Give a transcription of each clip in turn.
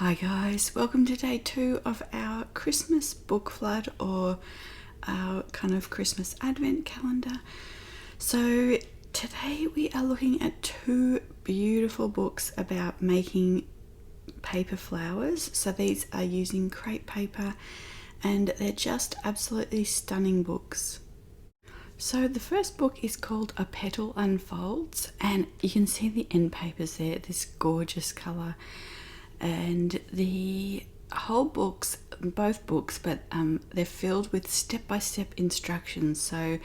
Hi guys, welcome to day 2 of our Christmas book flood, or our kind of Christmas advent calendar. So today we are looking at 2 beautiful books about making paper flowers. So these are using crepe paper and they're just absolutely stunning books. So the first book is called A Petal Unfolds, and you can see the end papers there, this gorgeous colour. And the whole books, both books, but they're filled with step-by-step instructions. So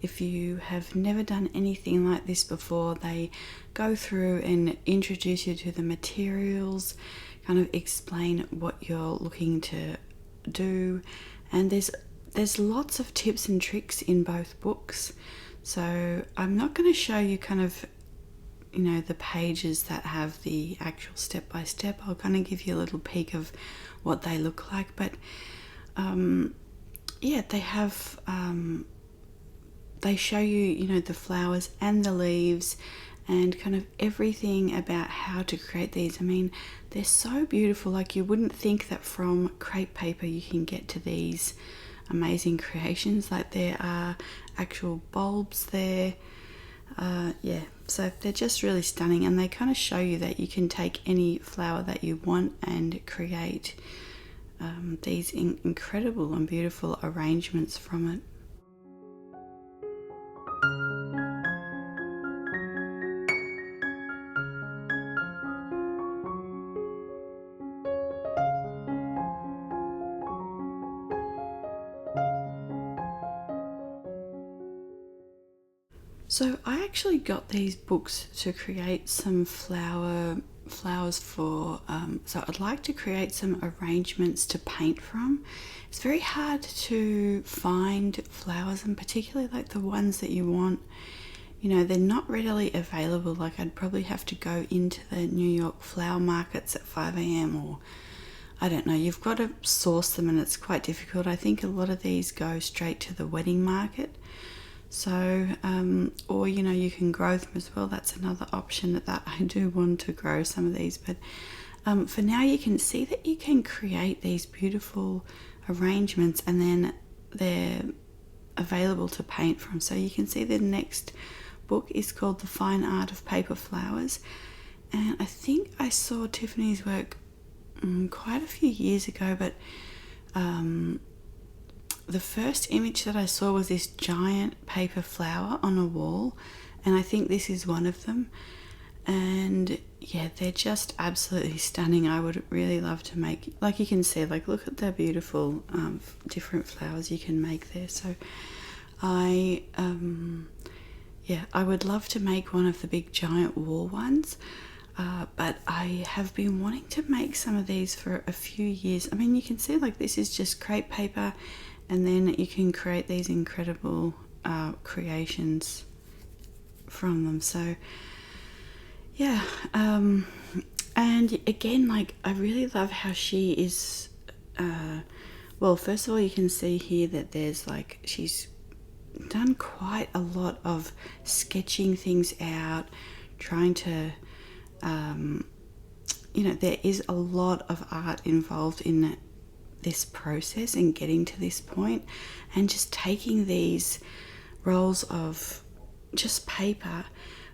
if you have never done anything like this before, they go through and introduce you to the materials, kind of explain what you're looking to do, and there's lots of tips and tricks in both books. So I'm not going to show you kind of the pages that have the actual step-by-step. I'll kind of give you a little peek of what they look like, but they have they show you the flowers and the leaves and kind of everything about how to create these. I mean, they're so beautiful. Like, you wouldn't think that from crepe paper you can get to these amazing creations. Like, there are actual bulbs there. So they're just really stunning, and they kind of show you that you can take any flower that you want and create these incredible and beautiful arrangements from it. So I actually got these books to create some flowers for, so I'd like to create some arrangements to paint from. It's very hard to find flowers, and particularly like the ones that you want, they're not readily available. Like, I'd probably have to go into the New York flower markets at 5 a.m. or I don't know, you've got to source them, and it's quite difficult. I think a lot of these go straight to the wedding market. So, or you can grow them as well. That's another option that I do want to grow some of these. But for now, you can see that you can create these beautiful arrangements, and then they're available to paint from. So you can see the next book is called The Fine Art of Paper Flowers. And I think I saw Tiffany's work quite a few years ago, but the first image that I saw was this giant paper flower on a wall, and I think this is one of them. And yeah, they're just absolutely stunning. I would really love to make, like, you can see, like, look at the beautiful different flowers you can make there. So I would love to make one of the big giant wall ones. But I have been wanting to make some of these for a few years. I mean, you can see, like, this is just crepe paper, and then you can create these incredible creations from them. So yeah, and again, like, I really love how she is, well, first of all, you can see here that there's, like, she's done quite a lot of sketching things out, trying to there is a lot of art involved in this process and getting to this point, and just taking these rolls of just paper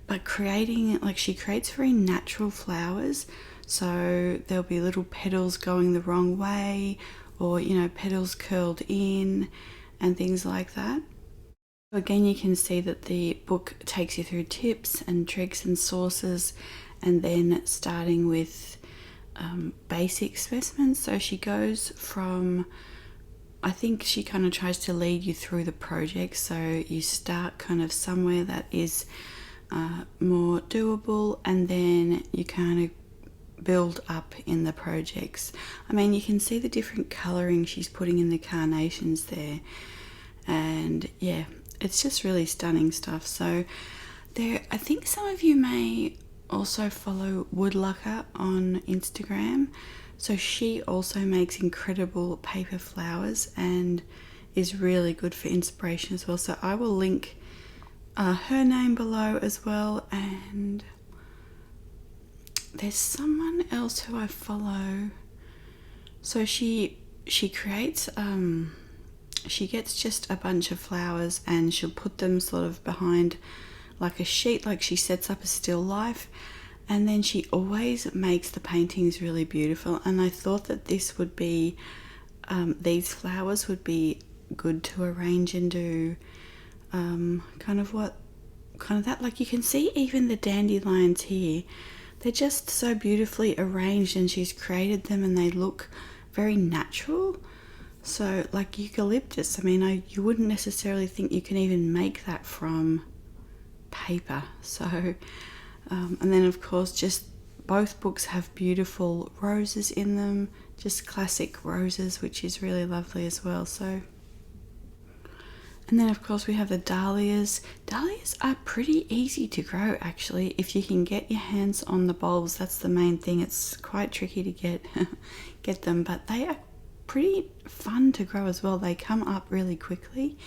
but creating, like, she creates very natural flowers. So there'll be little petals going the wrong way, or petals curled in and things like that. Again, you can see that the book takes you through tips and tricks and sources, and then starting with basic specimens. So she goes from, I think she kind of tries to lead you through the project. So you start kind of somewhere that is more doable, and then you kind of build up in the projects. I mean, you can see the different colouring she's putting in the carnations there, and yeah, it's just really stunning stuff. So I think some of you may also follow Woodlucker on Instagram. So she also makes incredible paper flowers and is really good for inspiration as well. So I will link her name below as well. And there's someone else who I follow So she creates, she gets just a bunch of flowers and she'll put them sort of behind like a sheet, like she sets up a still life, and then she always makes the paintings really beautiful. And I thought that this would be, these flowers would be good to arrange and do kind of that, like you can see even the dandelions here, they're just so beautifully arranged and she's created them and they look very natural. So like eucalyptus, I mean, you wouldn't necessarily think you can even make that from paper. So and then of course just both books have beautiful roses in them, just classic roses, which is really lovely as well. So, and then of course we have the dahlias. Dahlias are pretty easy to grow actually, if you can get your hands on the bulbs. That's the main thing. It's quite tricky to get them, but they are pretty fun to grow as well. They come up really quickly.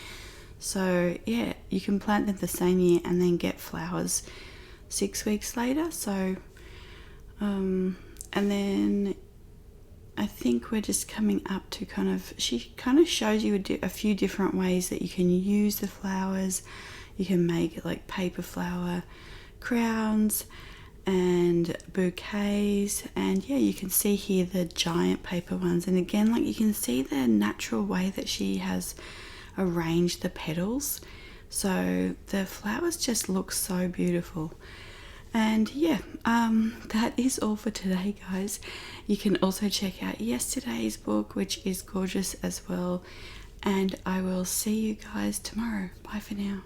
So yeah, you can plant them the same year and then get flowers 6 weeks later. So and then I think we're just coming up to she kind of shows you a few different ways that you can use the flowers. You can make like paper flower crowns and bouquets, and yeah, you can see here the giant paper ones, and again, like you can see the natural way that she has arranged the petals, so the flowers just look so beautiful. And yeah, that is all for today, guys. You can also check out yesterday's book, which is gorgeous as well, and I will see you guys tomorrow. Bye for now.